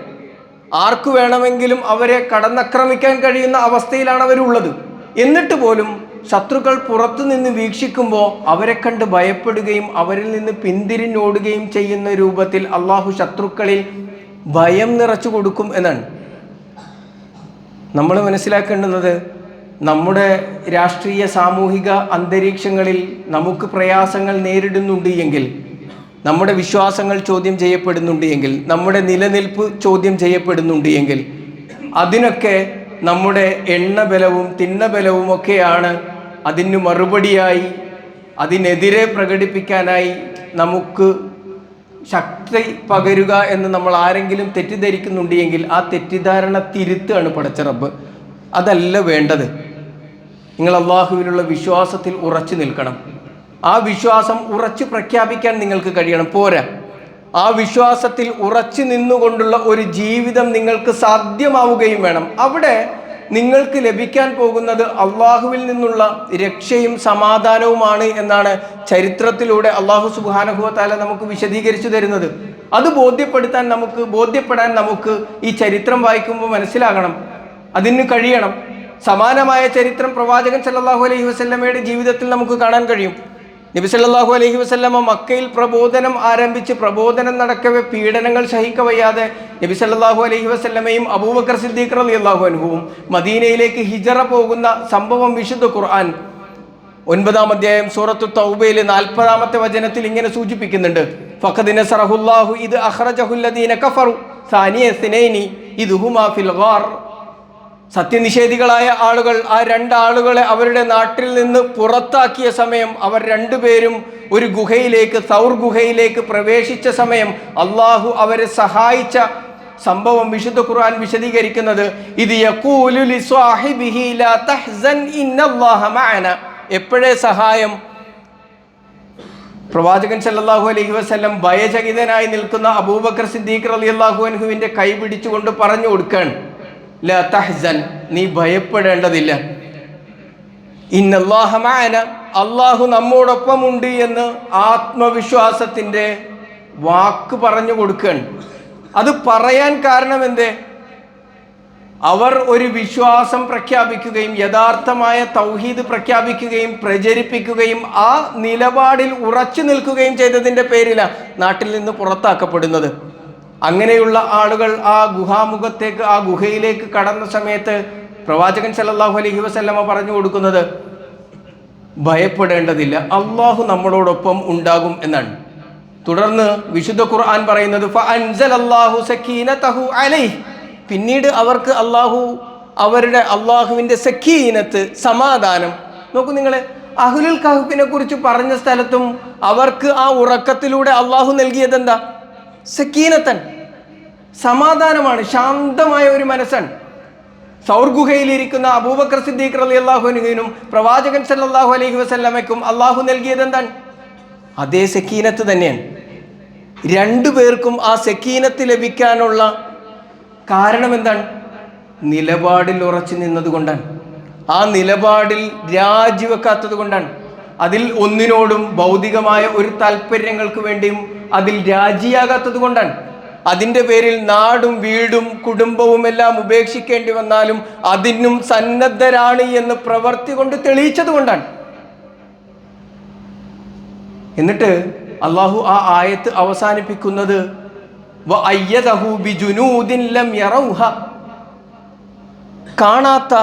ആർക്കു വേണമെങ്കിലും അവരെ കടന്നാക്രമിക്കാൻ കഴിയുന്ന അവസ്ഥയിലാണ് അവരുള്ളത്. എന്നിട്ട് പോലും ശത്രുക്കൾ പുറത്തു നിന്ന് വീക്ഷിക്കുമ്പോൾ അവരെ കണ്ട് ഭയപ്പെടുകയും അവരിൽ നിന്ന് പിന്തിരിഞ്ഞോടുകയും ചെയ്യുന്ന രൂപത്തിൽ അള്ളാഹു ശത്രുക്കളിൽ ഭയം നിറച്ചു കൊടുക്കും എന്നാണ്. നമ്മൾ മനസ്സിലാക്കേണ്ടുന്നത്, നമ്മുടെ രാഷ്ട്രീയ സാമൂഹിക അന്തരീക്ഷങ്ങളിൽ നമുക്ക് പ്രയാസങ്ങൾ നേരിടുന്നുണ്ട് എങ്കിൽ, നമ്മുടെ വിശ്വാസങ്ങൾ ചോദ്യം ചെയ്യപ്പെടുന്നുണ്ട് എങ്കിൽ, നമ്മുടെ നിലനിൽപ്പ് ചോദ്യം ചെയ്യപ്പെടുന്നുണ്ട് എങ്കിൽ, അതിനൊക്കെ നമ്മുടെ എണ്ണബലവും തിണ്ണബലവും ഒക്കെയാണ് അതിന് മറുപടിയായി, അതിനെതിരെ പ്രകടിപ്പിക്കാനായി നമുക്ക് ശക്തി പകരുക എന്ന് നമ്മൾ ആരെങ്കിലും തെറ്റിദ്ധരിക്കുന്നുണ്ട് എങ്കിൽ ആ തെറ്റിദ്ധാരണ തിരുത്താണ് പടച്ച റബ്ബ്. അതല്ല വേണ്ടത്. നിങ്ങൾ അള്ളാഹുവിലുള്ള വിശ്വാസത്തിൽ ഉറച്ചു നിൽക്കണം. ആ വിശ്വാസം ഉറച്ചു പ്രഖ്യാപിക്കാൻ നിങ്ങൾക്ക് കഴിയണം. പോരാ, ആ വിശ്വാസത്തിൽ ഉറച്ചു നിന്നുകൊണ്ടുള്ള ഒരു ജീവിതം നിങ്ങൾക്ക് സാധ്യമാവുകയും വേണം. അവിടെ നിങ്ങൾക്ക് ലഭിക്കാൻ പോകുന്നത് അള്ളാഹുവിൽ നിന്നുള്ള രക്ഷയും സമാധാനവുമാണ് എന്നാണ് ചരിത്രത്തിലൂടെ അള്ളാഹു സുബ്ഹാനഹു വ തആല നമുക്ക് വിശദീകരിച്ചു തരുന്നത്. അത് ബോധ്യപ്പെടാൻ നമുക്ക് ഈ ചരിത്രം വായിക്കുമ്പോൾ മനസ്സിലാകണം, അതിന് കഴിയണം. സമാനമായ ചരിത്രം പ്രവാചകൻ സല്ലല്ലാഹു അലൈഹി വസല്ലമയുടെ ജീവിതത്തിൽ നമുക്ക് കാണാൻ കഴിയും. നബി സല്ലല്ലാഹു അലൈഹി വസല്ലമ മക്കയിൽ പ്രബോധനം ആരംഭിച്ച് പ്രബോധനം നടക്കവെ പീഡനങ്ങൾ സഹിക്കവയ്യാതെ നബി സല്ലല്ലാഹു അലൈഹി വസല്ലമയും അബൂബക്കർ സിദ്ദീഖ് റളിയല്ലാഹു അൻഹുവും മദീനയിലേക്ക് ഹിജറ പോകുന്ന സംഭവം വിശുദ്ധ ഖുർആൻ 9-ാം അധ്യായം സൂറത്തു തൗബയിൽ 40-ാമത്തെ വചനത്തിൽ ഇങ്ങനെ സൂചിപ്പിക്കുന്നുണ്ട്. ഫഖദ് നസറഹുല്ലാഹു ഇദ് അഖ്റജഹുല്ലദീന കഫറു സാനിയ ഇസ്നൈനി ഇദ് ഹുമാ ഫിൽ ഗാർ. സത്യനിഷേധികളായ ആളുകൾ ആ രണ്ടാളുകളെ അവരുടെ നാട്ടിൽ നിന്ന് പുറത്താക്കിയ സമയം അവർ രണ്ടുപേരും ഒരു ഗുഹയിലേക്ക്, സൗർ ഗുഹയിലേക്ക് പ്രവേശിച്ച സമയം അള്ളാഹു അവരെ സഹായിച്ച സംഭവം വിശുദ്ധ ഖുർആൻ വിശദീകരിക്കുന്നത് ഇത് യഖൂലു ലിസ്വാഹിബിഹി ലാ തഹ്സൻ ഇന്നല്ലാഹ മഅന. എപ്പോഴേ സഹായം? പ്രവാചകൻ സല്ലല്ലാഹു അലൈഹി വസല്ലം ഭയചകിതനായി നിൽക്കുന്ന അബൂബക്കർ സിദ്ദീഖ് റളിയല്ലാഹു അൻഹുവിന്റെ കൈ പിടിച്ചുകൊണ്ട് പറഞ്ഞു കൊടുക്കാൻ, ലാ തഹ്സൻ, നീ ഭയപ്പെടേണ്ടതില്ല, ഇന്നല്ലാഹ മഅന, അള്ളാഹു നമ്മോടൊപ്പമുണ്ട് എന്ന് ആത്മവിശ്വാസത്തിന്റെ വാക്ക് പറഞ്ഞു കൊടുക്കാൻ. അത് പറയാൻ കാരണം എന്തേ? അവർ ഒരു വിശ്വാസം പ്രഖ്യാപിക്കുകയും യഥാർത്ഥമായ തൗഹീദ് പ്രഖ്യാപിക്കുകയും പ്രചരിപ്പിക്കുകയും ആ നിലപാടിൽ ഉറച്ചു നിൽക്കുകയും ചെയ്തതിൻ്റെ പേരിലാണ് നാട്ടിൽ നിന്ന് പുറത്താക്കപ്പെടുന്നത്. അങ്ങനെയുള്ള ആളുകൾ ആ ഗുഹാമുഖത്തേക്ക്, ആ ഗുഹയിലേക്ക് കടന്ന സമയത്ത് പ്രവാചകൻ സല്ലല്ലാഹു അലൈഹി വസല്ലമ പറഞ്ഞു കൊടുക്കുന്നത് ഭയപ്പെടേണ്ടതില്ല, അള്ളാഹു നമ്മളോടൊപ്പം ഉണ്ടാകും എന്നാണ്. തുടർന്ന് വിശുദ്ധ ഖുർആൻ പറയുന്നത് ഫഅൻസലല്ലാഹു സക്കീനതഹു അലൈഹി, പിന്നീട് അവർക്ക് അള്ളാഹുവിൻ്റെ സക്കീനത്ത്, സമാധാനം. നോക്കൂ നിങ്ങൾ, അഹ്ലുൽ കഹ്ഫിനെ കുറിച്ച് പറഞ്ഞ സ്ഥലത്തും അവർക്ക് ആ ഉറക്കത്തിലൂടെ അള്ളാഹു നൽകിയത് എന്താ? സക്കീനത്തൻ, സമാധാനമാണ്, ശാന്തമായ ഒരു മനസ്സാണ്. സൗർ ഗുഹയിലിരിക്കുന്ന അബൂബക്കർ സിദ്ദീഖ് റളിയല്ലാഹു അൻഹുവിനും പ്രവാചകൻ സല്ലല്ലാഹു അലൈഹി വസല്ലമയ്ക്കും അള്ളാഹു നൽകിയത് എന്താണ്? അതേ സക്കീനത്ത് തന്നെയാണ്. രണ്ടുപേർക്കും ആ സക്കീനത്ത് ലഭിക്കാനുള്ള കാരണം എന്താണ്? നിലപാടിൽ ഉറച്ചു നിന്നത് കൊണ്ടാണ്. ആ നിലപാടിൽ രാജിവെക്കാത്തത് കൊണ്ടാണ്. അതിൽ ഒന്നിനോടും ഭൗതികമായ ഒരു താല്പര്യങ്ങൾക്ക് വേണ്ടിയും അതിൽ രാജിയാകാത്തത് കൊണ്ടാണ്. അതിൻ്റെ പേരിൽ നാടും വീടും കുടുംബവും എല്ലാം ഉപേക്ഷിക്കേണ്ടി വന്നാലും അതിനും സന്നദ്ധരാണ് എന്ന് പ്രവൃത്തി കൊണ്ട് തെളിയിച്ചത് കൊണ്ടാണ്. എന്നിട്ട് അള്ളാഹു ആ ആയത്ത് അവസാനിപ്പിക്കുന്നത് വഅയ്യദഹു ബിജുനൂദിൻ ലം യറൗഹ. കാണാത്ത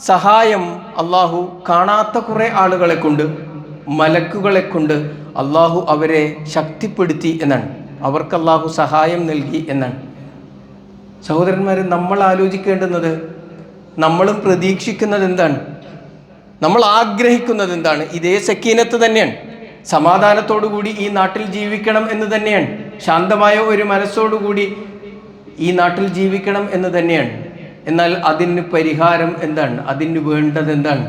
സഹായം അള്ളാഹു കാണാത്ത കുറേ ആളുകളെ കൊണ്ട്, മലക്കുകളെ കൊണ്ട് അള്ളാഹു അവരെ ശക്തിപ്പെടുത്തി എന്നാണ്. അവർക്ക് അള്ളാഹു സഹായം നൽകി എന്നാണ്. സഹോദരന്മാർ, നമ്മൾ ആലോചിക്കേണ്ടുന്നത്, നമ്മളും പ്രതീക്ഷിക്കുന്നത് എന്താണ്? നമ്മൾ ആഗ്രഹിക്കുന്നത് എന്താണ്? ഇതേ സക്കീനത്ത് തന്നെയാണ്. സമാധാനത്തോടുകൂടി ഈ നാട്ടിൽ ജീവിക്കണം എന്ന് തന്നെയാണ്. ശാന്തമായ ഒരു മനസ്സോടുകൂടി ഈ നാട്ടിൽ ജീവിക്കണം എന്ന് തന്നെയാണ്. എന്നാൽ അതിന് പരിഹാരം എന്താണ്? അതിന് വേണ്ടത് എന്താണ്?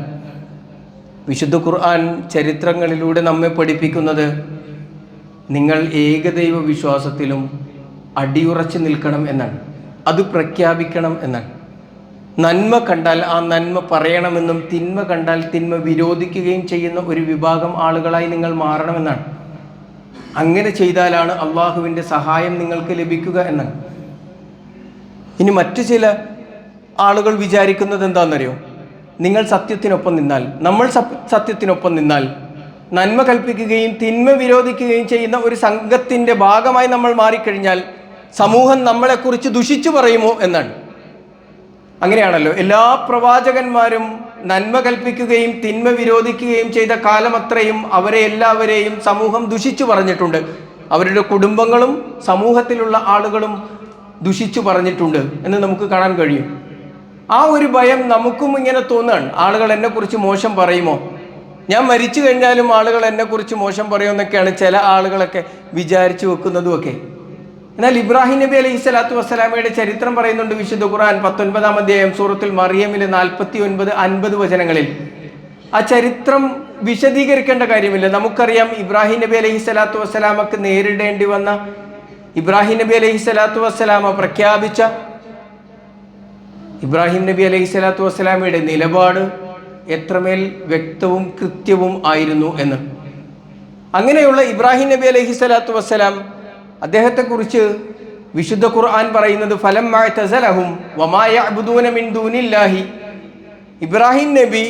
വിശുദ്ധ ഖുർആൻ ചരിത്രങ്ങളിലൂടെ നമ്മെ പഠിപ്പിക്കുന്നത് നിങ്ങൾ ഏകദൈവ വിശ്വാസത്തിലും അടിയുറച്ച് നിൽക്കണം എന്നാണ്. അത് പ്രഖ്യാപിക്കണം എന്നാണ്. നന്മ കണ്ടാൽ ആ നന്മ പറയണമെന്നും തിന്മ കണ്ടാൽ തിന്മ വിരോധിക്കുകയും ചെയ്യുന്ന ഒരു വിഭാഗം ആളുകളായി നിങ്ങൾ മാറണമെന്നാണ്. അങ്ങനെ ചെയ്താലാണ് അള്ളാഹുവിൻ്റെ സഹായം നിങ്ങൾക്ക് ലഭിക്കുക എന്നാണ്. ഇനി മറ്റു ചില ആളുകൾ വിചാരിക്കുന്നത് എന്താണെന്നറിയോ? നിങ്ങൾ സത്യത്തിനൊപ്പം നിന്നാൽ, നമ്മൾ സത്യത്തിനൊപ്പം നിന്നാൽ, നന്മ കൽപ്പിക്കുകയും തിന്മ വിരോധിക്കുകയും ചെയ്യുന്ന ഒരു സംഘത്തിൻ്റെ ഭാഗമായി നമ്മൾ മാറിക്കഴിഞ്ഞാൽ സമൂഹം നമ്മളെക്കുറിച്ച് ദുഷിച്ചു പറയുമോ എന്നാണ്. അങ്ങനെയാണല്ലോ എല്ലാ പ്രവാചകന്മാരും നന്മ കൽപ്പിക്കുകയും തിന്മ വിരോധിക്കുകയും ചെയ്ത കാലമത്രയും അവരെ എല്ലാവരെയും സമൂഹം ദുഷിച്ചു പറഞ്ഞിട്ടുണ്ട്. അവരുടെ കുടുംബങ്ങളും സമൂഹത്തിലുള്ള ആളുകളും ദുഷിച്ചു പറഞ്ഞിട്ടുണ്ട് എന്ന് നമുക്ക് കാണാൻ കഴിയും. ആ ഒരു ഭയം നമുക്കും ഇങ്ങനെ തോന്നുകയാണ്. ആളുകൾ എന്നെക്കുറിച്ച് മോശം പറയുമോ, ഞാൻ മരിച്ചു കഴിഞ്ഞാലും ആളുകൾ എന്നെക്കുറിച്ച് മോശം പറയുമെന്നൊക്കെയാണ് ചില ആളുകളൊക്കെ വിചാരിച്ചു വെക്കുന്നതുമൊക്കെ. എന്നാൽ ഇബ്രാഹിം നബി അലൈഹി സ്വലാത്തു വസ്സലാമയുടെ ചരിത്രം പറയുന്നുണ്ട് വിശുദ്ധ ഖുർആൻ 19-ാം അധ്യായം സൂറത്തുൽ മറിയമിലെ 49-50 വചനങ്ങളിൽ. ആ ചരിത്രം വിശദീകരിക്കേണ്ട കാര്യമില്ല. നമുക്കറിയാം ഇബ്രാഹിം നബി അലൈഹി സ്വലാത്തു വസ്സലാമക്ക് നേരിടേണ്ടി വന്ന, ഇബ്രാഹിം നബി അലൈഹി സ്വലാത്തു വസ്സലാമ പ്രഖ്യാപിച്ച ഇബ്രാഹിം നബി അലൈഹി സ്വലാത്തു വസ്സലാമയുടെ നിലപാട് എത്രമേൽ വ്യക്തവും കൃത്യവും ആയിരുന്നു എന്ന്. അങ്ങനെയുള്ള ഇബ്രാഹിം നബി അലൈഹി സ്വലാത്തു വസ്സലാം, അദ്ദേഹത്തെക്കുറിച്ച് വിശുദ്ധ ഖുർആൻ പറയുന്നത് ഫലമ്മ തസലഹും വമാ യഅ്ബുദൂന മിൻ ദൂനില്ലാഹി. ഇബ്രാഹിം നബി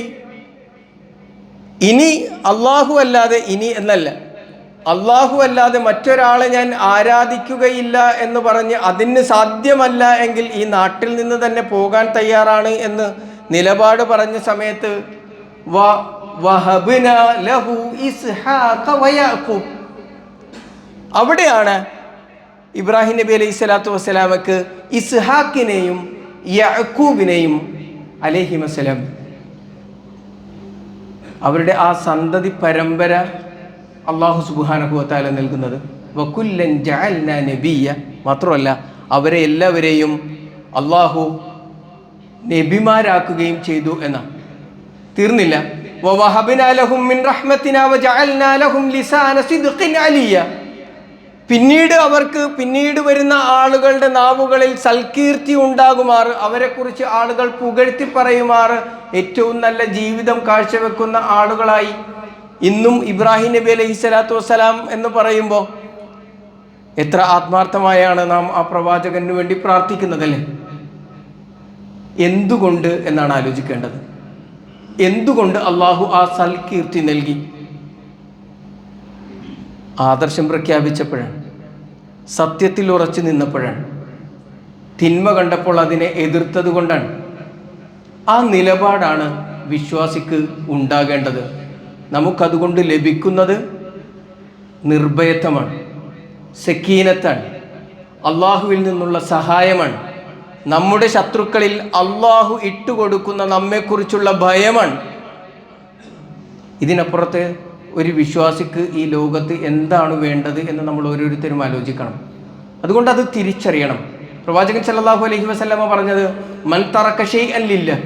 ഇനി അല്ലാഹു അല്ലാതെ, ഇനി എന്നല്ല, അല്ലാഹു അല്ലാതെ മറ്റൊരാളെ ഞാൻ ആരാധിക്കുകയില്ല എന്ന് പറഞ്ഞ് അതിന് സാധ്യമല്ല എങ്കിൽ ഈ നാട്ടിൽ നിന്ന് തന്നെ പോകാൻ തയ്യാറാണ് എന്ന് നിലപാട് പറഞ്ഞ സമയത്ത് വഹബ്നാ ലഹു ഇസ്ഹാഖ വയാഖൂബ്, അവിടെയാണ് ഇബ്രാഹിം നബി അലൈഹി സ്വലാത്തു വസ്സലാമക്ക് ഇസ്ഹാക്കിനെയും യഅ്കൂബിനെയും അലൈഹിമസ്സലാം അവരുടെ ആ സന്തതി പരമ്പര അല്ലാഹു സുബ്ഹാനഹു വ തആല നൽകുന്നത്. വകുല്ലൻ ജഅൽനാ നബിയ്യ, മാത്രമല്ല അവരെ എല്ലാവരെയും അല്ലാഹു നബിമാരാക്കുകയും ചെയ്തു എന്നാണ്. തീർന്നില്ല, വവഹബ്നാ ലഹും മിൻ റഹ്മത്തിനാ വജഅൽനാ ലഹും ലിസാന സിദ്ഖിൻ അലിയ്യ, പിന്നീട് അവർക്ക് പിന്നീട് വരുന്ന ആളുകളുടെ നാവുകളിൽ സൽകീർത്തി ഉണ്ടാകുമാറ്, അവരെക്കുറിച്ച് ആളുകൾ പുകഴ്ത്തി പറയുമാറ് ഏറ്റവും നല്ല ജീവിതം കാഴ്ചവെക്കുന്ന ആളുകളായി ഇന്നും ഇബ്രാഹിം നബി അലൈഹി സ്വലാത്തു വസ്സലാം എന്ന് പറയുമ്പോൾ എത്ര ആത്മാർത്ഥമായാണ് നാം ആ പ്രവാചകന് വേണ്ടി പ്രാർത്ഥിക്കുന്നതല്ലേ. എന്തുകൊണ്ട് എന്നാണ് ആലോചിക്കേണ്ടത്. എന്തുകൊണ്ട് അള്ളാഹു ആ സൽകീർത്തി നൽകി? ആദർശം പ്രഖ്യാപിച്ചപ്പോഴാണ്, സത്യത്തിൽ ഉറച്ചു നിന്നപ്പോഴാണ്, തിന്മ കണ്ടപ്പോൾ അതിനെ എതിർത്തത് കൊണ്ടാണ്. ആ നിലപാടാണ് വിശ്വാസിക്ക് ഉണ്ടാകേണ്ടത്. നമുക്കതുകൊണ്ട് ലഭിക്കുന്നത് നിർഭയത്വമാണ്, സക്കീനത്താണ്, അള്ളാഹുവിൽ നിന്നുള്ള സഹായമാണ്, നമ്മുടെ ശത്രുക്കളിൽ അള്ളാഹു ഇട്ടുകൊടുക്കുന്ന നമ്മെക്കുറിച്ചുള്ള ഭയമാണ്. ഇതിനപ്പുറത്ത് ഒരു വിശ്വാസിക്ക് ഈ ലോകത്ത് എന്താണ് വേണ്ടത് എന്ന് നമ്മൾ ഓരോരുത്തരും ആലോചിക്കണം. അതുകൊണ്ട് അത് തിരിച്ചറിയണം. പ്രവാചകൻ സല്ലല്ലാഹു അലൈഹി വസല്ലമ പറഞ്ഞത്, മൻ തറക ശൈഅൻ ലില്ലാഹ്,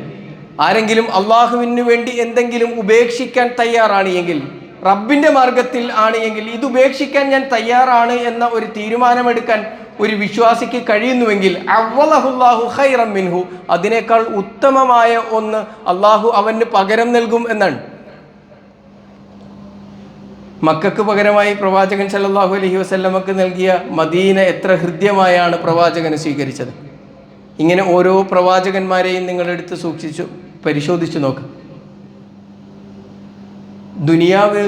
ആരെങ്കിലും അള്ളാഹുവിന് വേണ്ടി എന്തെങ്കിലും ഉപേക്ഷിക്കാൻ തയ്യാറാണ് എങ്കിൽ, റബ്ബിൻ്റെ മാർഗത്തിൽ ആണ് എങ്കിൽ, ഇത് ഉപേക്ഷിക്കാൻ ഞാൻ തയ്യാറാണ് എന്ന ഒരു തീരുമാനമെടുക്കാൻ ഒരു വിശ്വാസിക്ക് കഴിയുന്നുവെങ്കിൽ അവ്വലഹുല്ലാഹു ഖൈറൻ മിൻഹു, അതിനേക്കാൾ ഉത്തമമായ ഒന്ന് അള്ളാഹു അവന് പകരം നൽകും എന്നാണ്. മക്കൾക്ക് പകരമായി പ്രവാചകൻ സല്ലല്ലാഹു അലൈഹി വസല്ലമക്ക് നൽകിയ മദീന എത്ര ഹൃദ്യമായാണ് പ്രവാചകനെ സ്വീകരിച്ചത്. ഇങ്ങനെ ഓരോ പ്രവാചകന്മാരെയും നിങ്ങളെടുത്ത് സൂക്ഷിച്ചു പരിശോധിച്ചു നോക്ക്. ദുനിയാവ്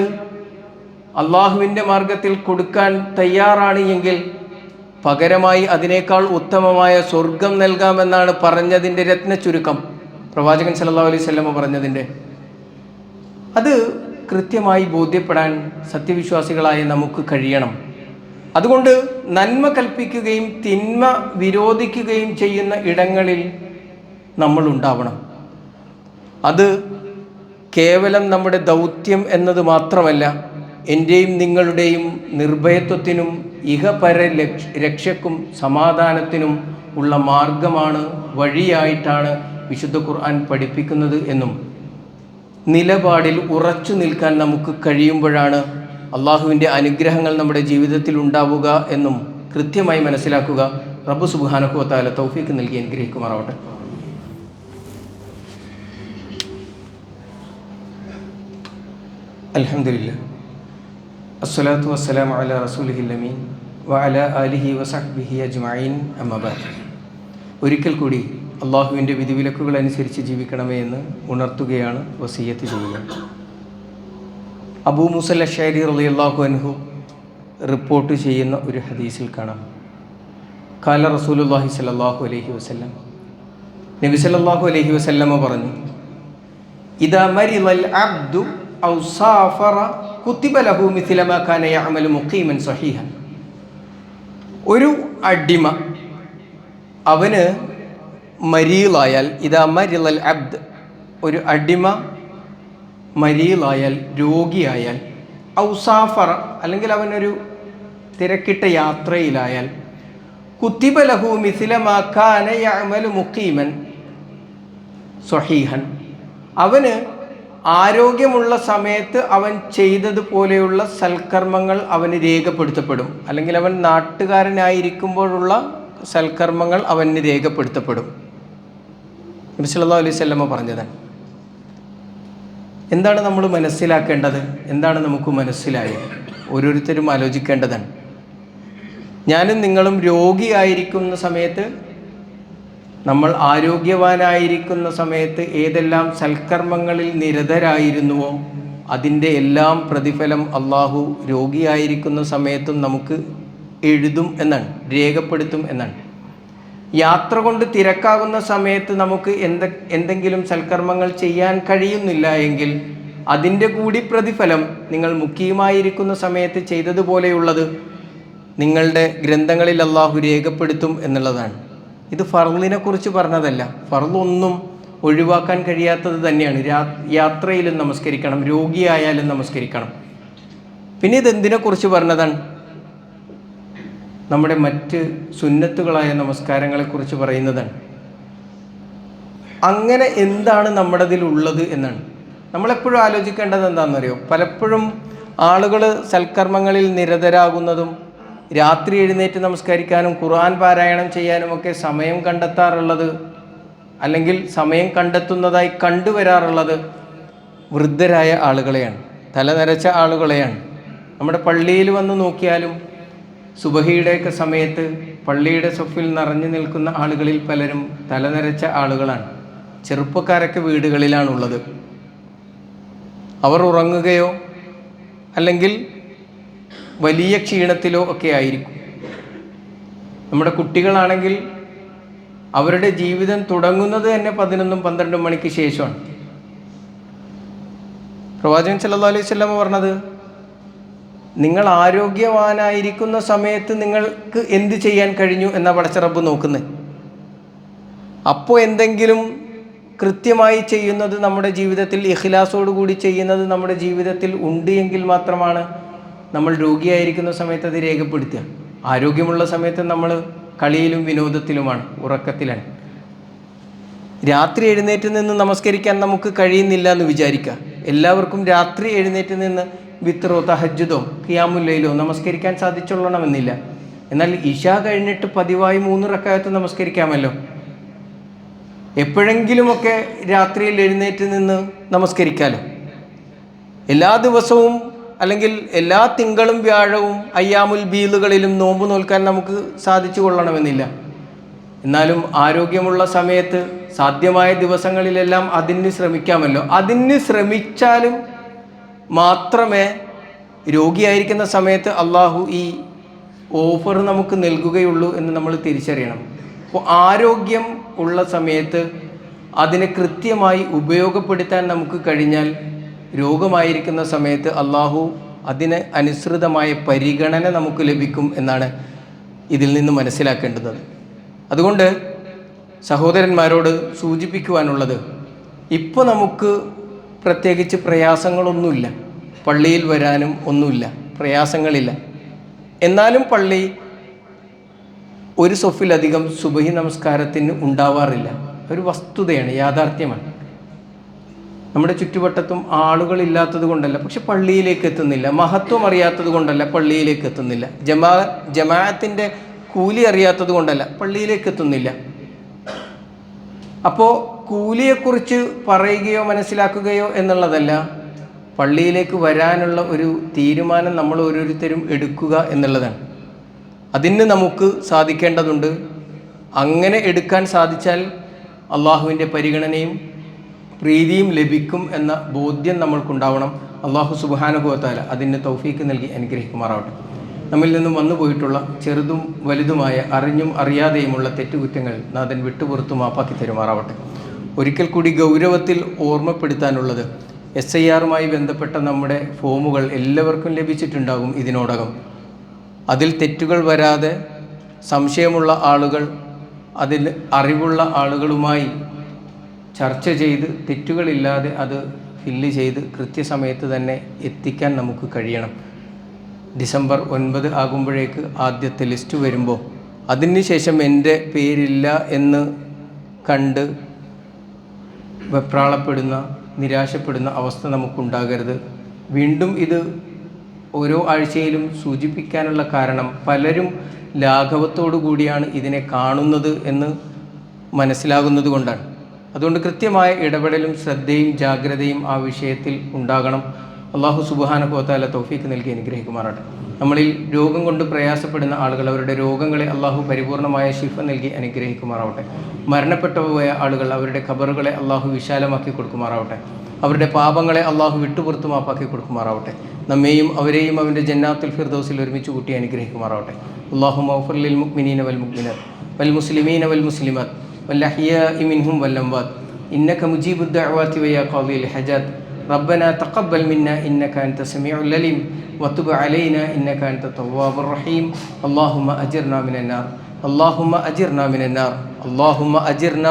അള്ളാഹുവിൻ്റെ മാർഗത്തിൽ കൊടുക്കാൻ തയ്യാറാണ് എങ്കിൽ പകരമായി അതിനേക്കാൾ ഉത്തമമായ സ്വർഗം നൽകാമെന്നാണ് പറഞ്ഞതിൻ്റെ രത്ന ചുരുക്കം, പ്രവാചകൻ സല്ലല്ലാഹു അലൈഹി വസല്ലമ പറഞ്ഞതിൻ്റെ. അത് കൃത്യമായി ബോധ്യപ്പെടാൻ സത്യവിശ്വാസികളായ നമുക്ക് കഴിയണം. അതുകൊണ്ട് നന്മ കൽപ്പിക്കുകയും തിന്മ വിരോധിക്കുകയും ചെയ്യുന്ന ഇടങ്ങളിൽ നമ്മൾ ഉണ്ടാവണം. അത് കേവലം നമ്മുടെ ദൗത്യം എന്നത് മാത്രമല്ല, എൻ്റെയും നിങ്ങളുടെയും നിർഭയത്വത്തിനും ഇഹപര രക്ഷയ്ക്കും സമാധാനത്തിനും ഉള്ള മാർഗമാണ്, വഴിയായിട്ടാണ് വിശുദ്ധ ഖുർആൻ പഠിപ്പിക്കുന്നത് എന്നും നിലപാടിൽ ഉറച്ചു നിൽക്കാൻ നമുക്ക് കഴിയുമ്പോഴാണ് അള്ളാഹുവിൻ്റെ അനുഗ്രഹങ്ങൾ നമ്മുടെ ജീവിതത്തിൽ ഉണ്ടാവുക എന്നും കൃത്യമായി മനസ്സിലാക്കുക. റബ്ബ് സുബ്ഹാനഹു വ തആല തൗഫീഖ് നൽകി അനുഗ്രഹിക്കുമാറാവട്ടെ. അൽഹംദുലില്ലാഹ്, അസ്സലാത്തു വസ്സലാമു അലാ റസൂലിഹിൽ അമീൻ വഅലാ ആലിഹി വസഹ്ബിഹി അജ്മഈൻ, അമ്മാ ബഅദ്. ഒരിക്കൽ കൂടി അള്ളാഹുവിൻ്റെ വിധിവിലക്കുകൾ അനുസരിച്ച് ജീവിക്കണമേ എന്ന് ഉണർത്തുകയാണ്, വസിയ്യത്ത് ചെയ്യുക. അബൂ മൂസൽ അശ്ശഅരി റളിയല്ലാഹു അൻഹു റിപ്പോർട്ട് ചെയ്യുന്ന ഒരു ഹദീസിൽ കാണാം, ഖാല റസൂലുള്ളാഹി സ്വല്ലല്ലാഹു അലൈഹി വസല്ലം, നബി സല്ലല്ലാഹു അലൈഹി വസല്ലമ പറഞ്ഞു, ഇദാ മരിളൽ അബ്ദു ഔ സാഫറ കുതിബ ലഹു മിസ്ല മാ കാന യഅമലു മുഖീമൻ സഹീഹൻ. ഒരു അടിമ അവന് മരീളായാൽ, ഇദാ മരിളൽ അബ്ദ്, ഒരു അടിമ മരീളായാൽ, രോഗിയായാൽ, ഔ സാഫറ, അല്ലെങ്കിൽ അവനൊരു തിരക്കിട്ട യാത്രയിലായാൽ, കുതിബ ലഹു മിസ്ല മാ കാന യഅമലു മുഖീമൻ സഹീഹൻ, അവന് ആരോഗ്യമുള്ള സമയത്ത് അവൻ ചെയ്തതുപോലെയുള്ള സൽക്കർമ്മങ്ങൾ അവന് രേഖപ്പെടുത്തപ്പെടും. അല്ലെങ്കിൽ അവൻ നാട്ടുകാരനായിരിക്കുമ്പോഴുള്ള സൽക്കർമ്മങ്ങൾ അവന് രേഖപ്പെടുത്തപ്പെടും. നബി സല്ലല്ലാഹു അലൈഹി വസല്ലമ പറഞ്ഞതാണ്. എന്താണ് നമ്മൾ മനസ്സിലാക്കേണ്ടത്? എന്താണ് നമുക്ക് മനസ്സിലായത്? ഓരോരുത്തരും ആലോചിക്കേണ്ടതാണ്. ഞാനും നിങ്ങളും രോഗിയായിരിക്കുന്ന സമയത്ത്, നമ്മൾ ആരോഗ്യവാനായിരിക്കുന്ന സമയത്ത് ഏതെല്ലാം സൽക്കർമ്മങ്ങളിൽ നിരതരായിരുന്നുവോ അതിൻ്റെ എല്ലാം പ്രതിഫലം അള്ളാഹു രോഗിയായിരിക്കുന്ന സമയത്തും നമുക്ക് എഴുതും എന്നാണ്, രേഖപ്പെടുത്തും എന്നാണ്. യാത്ര കൊണ്ട് തിരക്കാകുന്ന സമയത്ത് നമുക്ക് എന്തെങ്കിലും സൽക്കർമ്മങ്ങൾ ചെയ്യാൻ കഴിയുന്നില്ല എങ്കിൽ അതിൻ്റെ കൂടി പ്രതിഫലം നിങ്ങൾ മുഖ്യമായിരിക്കുന്ന സമയത്ത് ചെയ്തതുപോലെയുള്ളത് നിങ്ങളുടെ ഗ്രന്ഥങ്ങളിൽ അള്ളാഹു രേഖപ്പെടുത്തും എന്നുള്ളതാണ്. ഇത് ഫർളിനെ കുറിച്ച് പറഞ്ഞതല്ല. ഫർളൊന്നും ഒഴിവാക്കാൻ കഴിയാത്തത് തന്നെയാണ്. യാത്രയിലും നമസ്കരിക്കണം, രോഗിയായാലും നമസ്കരിക്കണം. പിന്നെ ഇതെന്തിനെക്കുറിച്ച് പറഞ്ഞതാണ്? നമ്മുടെ മറ്റ് സുന്നത്തുകളായ നമസ്കാരങ്ങളെക്കുറിച്ച് പറയുന്നതാണ്. അങ്ങനെ എന്താണ് നമ്മുടെ ഇതിലുള്ളത് എന്നാണ് നമ്മളെപ്പോഴും ആലോചിക്കേണ്ടത്. എന്താണെന്നറിയോ, പലപ്പോഴും ആളുകൾ സൽക്കർമ്മങ്ങളിൽ നിരതരാകുന്നതും രാത്രി എഴുന്നേറ്റ് നമസ്കരിക്കാനും ഖുർആൻ പാരായണം ചെയ്യാനുമൊക്കെ സമയം കണ്ടെത്താറുള്ളത്, അല്ലെങ്കിൽ സമയം കണ്ടെത്തുന്നതായി കണ്ടുവരാറുള്ളത് വൃദ്ധരായ ആളുകളെയാണ്, തലനരച്ച ആളുകളെയാണ്. നമ്മുടെ പള്ളിയിൽ വന്ന് നോക്കിയാലും സുബഹിയുടെയൊക്കെ സമയത്ത് പള്ളിയുടെ സൊഫിൽ നിറഞ്ഞു നിൽക്കുന്ന ആളുകളിൽ പലരും തലനരച്ച ആളുകളാണ്. ചെറുപ്പക്കാരൊക്കെ വീടുകളിലാണുള്ളത്. അവർ ഉറങ്ങുകയോ അല്ലെങ്കിൽ വലിയ ക്ഷീണത്തിലോ ഒക്കെ ആയിരിക്കും. നമ്മുടെ കുട്ടികളാണെങ്കിൽ അവരുടെ ജീവിതം തുടങ്ങുന്നത് തന്നെ 11-12 മണിക്ക് ശേഷമാണ്. പ്രവാചകൻ സല്ലല്ലാഹു അലൈഹി വസല്ലം പറഞ്ഞത്, നിങ്ങൾ ആരോഗ്യവാനായിരിക്കുന്ന സമയത്ത് നിങ്ങൾക്ക് എന്ത് ചെയ്യാൻ കഴിഞ്ഞു എന്നാ പടച്ച റബ്ബ് നോക്കുന്നത്. അപ്പോൾ എന്തെങ്കിലും കൃത്യമായി ചെയ്യുന്നത് നമ്മുടെ ജീവിതത്തിൽ, ഇഖ്ലാസോട് കൂടി ചെയ്യുന്നത് നമ്മുടെ ജീവിതത്തിൽ ഉണ്ട് എങ്കിൽ മാത്രമാണ് നമ്മൾ രോഗിയായിരിക്കുന്ന സമയത്ത് അത് രേഖപ്പെടുത്തുക. ആരോഗ്യമുള്ള സമയത്ത് നമ്മൾ കളിയിലും വിനോദത്തിലുമാണ്, ഉറക്കത്തിലാണ്. രാത്രി എഴുന്നേറ്റ് നിന്ന് നമസ്കരിക്കാൻ നമുക്ക് കഴിയുന്നില്ല എന്ന് വിചാരിക്കുക. എല്ലാവർക്കും രാത്രി എഴുന്നേറ്റ് നിന്ന് വിത്രോ തഹജ്ജുദോ ഖിയാമുൽ ലൈലോ നമസ്കരിക്കാൻ സാധിച്ചുള്ളണമെന്നില്ല. എന്നാൽ ഇശ കഴിഞ്ഞിട്ട് പതിവായി 3 റക്അത്ത് നമസ്കരിക്കാമല്ലോ. എപ്പോഴെങ്കിലുമൊക്കെ രാത്രിയിൽ എഴുന്നേറ്റ് നിന്ന് നമസ്കരിക്കാമല്ലോ. എല്ലാ ദിവസവും അല്ലെങ്കിൽ എല്ലാ തിങ്കളും വ്യാഴവും അയ്യാമുൽ ബീലുകളിലും നോമ്പ് നോൽക്കാൻ നമുക്ക് സാധിച്ചു കൊള്ളണമെന്നില്ല. എന്നാലും ആരോഗ്യമുള്ള സമയത്ത് സാധ്യമായ ദിവസങ്ങളിലെല്ലാം അതിന് ശ്രമിക്കാമല്ലോ. അതിന് ശ്രമിച്ചാലും മാത്രമേ രോഗിയായിരിക്കുന്ന സമയത്ത് അള്ളാഹു ഈ ഓഫർ നമുക്ക് നൽകുകയുള്ളൂ എന്ന് നമ്മൾ തിരിച്ചറിയണം. അപ്പോൾ ആരോഗ്യം ഉള്ള സമയത്ത് അതിനെ കൃത്യമായി ഉപയോഗപ്പെടുത്താൻ നമുക്ക് കഴിഞ്ഞാൽ രോഗമായിരിക്കുന്ന സമയത്ത് അള്ളാഹു അതിന് അനുസൃതമായ പരിഗണന നമുക്ക് ലഭിക്കും എന്നാണ് ഇതിൽ നിന്ന് മനസ്സിലാക്കേണ്ടത്. അതുകൊണ്ട് സഹോദരന്മാരോട് സൂചിപ്പിക്കുവാനുള്ളത്, ഇപ്പോൾ നമുക്ക് പ്രത്യേകിച്ച് പ്രയാസങ്ങളൊന്നുമില്ല, പള്ളിയിൽ വരാനും ഒന്നുമില്ല, പ്രയാസങ്ങളില്ല. എന്നാലും പള്ളി ഒരു സൊഫിലധികം സുബഹി നമസ്കാരത്തിന് ഉണ്ടാവാറില്ല. ഒരു വസ്തുതയാണ്, യാഥാർത്ഥ്യമാണ്. നമ്മുടെ ചുറ്റുവട്ടത്തും ആളുകളില്ലാത്തത് കൊണ്ടല്ല, പക്ഷെ പള്ളിയിലേക്ക് എത്തുന്നില്ല. മഹത്വം അറിയാത്തത് കൊണ്ടല്ല പള്ളിയിലേക്ക് എത്തുന്നില്ല. ജമാഅത്തിൻ്റെ കൂലി അറിയാത്തത് കൊണ്ടല്ല പള്ളിയിലേക്ക് എത്തുന്നില്ല. അപ്പോൾ കൂലിയെക്കുറിച്ച് പറയുകയോ മനസ്സിലാക്കുകയോ എന്നുള്ളതല്ല, പള്ളിയിലേക്ക് വരാനുള്ള ഒരു തീരുമാനം നമ്മൾ ഓരോരുത്തരും എടുക്കുക എന്നുള്ളതാണ്. അതിന് നമുക്ക് സാധിക്കേണ്ടതുണ്ട്. അങ്ങനെ എടുക്കാൻ സാധിച്ചാൽ അള്ളാഹുവിൻ്റെ പരിഗണനയും പ്രീതിയും ലഭിക്കും എന്ന ബോധ്യം നമ്മൾക്കുണ്ടാവണം. അള്ളാഹു സുബ്ഹാനഹു വ തആല അതിന് തൗഫീക്ക് നൽകി അനുഗ്രഹിക്കുമാറാവട്ടെ. നമ്മിൽ നിന്നും വന്നു പോയിട്ടുള്ള ചെറുതും വലുതുമായ അറിഞ്ഞും അറിയാതെയുമുള്ള തെറ്റുകുറ്റങ്ങൾ നാഥൻ വിട്ടുപുറത്തു മാപ്പാക്കി തരുമാറാവട്ടെ. ഒരിക്കൽ കൂടി ഗൗരവത്തിൽ ഓർമ്മപ്പെടുത്താനുള്ളത്, SIRമായി ബന്ധപ്പെട്ട നമ്മുടെ ഫോമുകൾ എല്ലാവർക്കും ലഭിച്ചിട്ടുണ്ടാകും ഇതിനോടകം. അതിൽ തെറ്റുകൾ വരാതെ സംശയമുള്ള ആളുകൾ അതിൽ അറിവുള്ള ആളുകളുമായി ചർച്ച ചെയ്ത് തെറ്റുകളില്ലാതെ അത് ഫില്ല് ചെയ്ത് കൃത്യസമയത്ത് തന്നെ എത്തിക്കാൻ നമുക്ക് കഴിയണം. ഡിസംബർ 9 ആകുമ്പോഴേക്ക് ആദ്യത്തെ ലിസ്റ്റ് വരുമ്പോൾ അതിനുശേഷം എൻ്റെ പേരില്ല എന്ന് കണ്ട് വെപ്രാളപ്പെടുന്ന, നിരാശപ്പെടുന്ന അവസ്ഥ നമുക്കുണ്ടാകരുത്. വീണ്ടും ഇത് ഓരോ ആഴ്ചയിലും സൂചിപ്പിക്കാനുള്ള കാരണം, പലരും ലാഘവത്തോടു കൂടിയാണ് ഇതിനെ കാണുന്നത് എന്ന് മനസ്സിലാകുന്നത് കൊണ്ടാണ്. അതുകൊണ്ട് കൃത്യമായ ഇടപെടലും ശ്രദ്ധയും ജാഗ്രതയും ആ വിഷയത്തിൽ ഉണ്ടാകണം. അള്ളാഹു സുബ്ഹാനഹു വ തആല തൗഫീക്ക് നൽകി അനുഗ്രഹിക്കുമാറാകട്ടെ. നമ്മളിൽ രോഗം കൊണ്ട് പ്രയാസപ്പെടുന്ന ആളുകൾ, അവരുടെ രോഗങ്ങളെ അള്ളാഹു പരിപൂർണമായ ശിഫ നൽകി അനുഗ്രഹിക്കുമാറാവട്ടെ. മരണപ്പെട്ടു പോയ ആളുകൾ, അവരുടെ ഖബറുകളെ അള്ളാഹു വിശാലമാക്കി കൊടുക്കുമാറാവട്ടെ. അവരുടെ പാപങ്ങളെ അള്ളാഹു വിട്ടുപുറത്തു മാപ്പാക്കി കൊടുക്കുമാറാവട്ടെ. നമ്മെയും അവരെയും അവൻ്റെ ജന്നാത്തുൽ ഫിർദൗസിൽ ഒരുമിച്ച് കൂട്ടി അനുഗ്രഹിക്കുമാറാവട്ടെ. അല്ലാഹുമ്മ ഗ്ഫിർ ലിൽ മുഅ്മിനീന വൽ മുഅ്മിനാത്ത് വൽ മുസ്ലിമീന വൽ മുസ്ലിമാത്ത് വൽ അഹ്യാഇ മിൻഹും വൽ അംവാത്ത് ഇന്നക മുജീബുദ് ദഅവാതി വയാ ഖാദിൽ ഹജാത്ത്. ربنا تقبل منا إنك أنت السميع العليم وتب علينا إنك أنت التواب الرحيم. اللهم أجرنا من النار، اللهم أجرنا من النار، اللهم أجرنا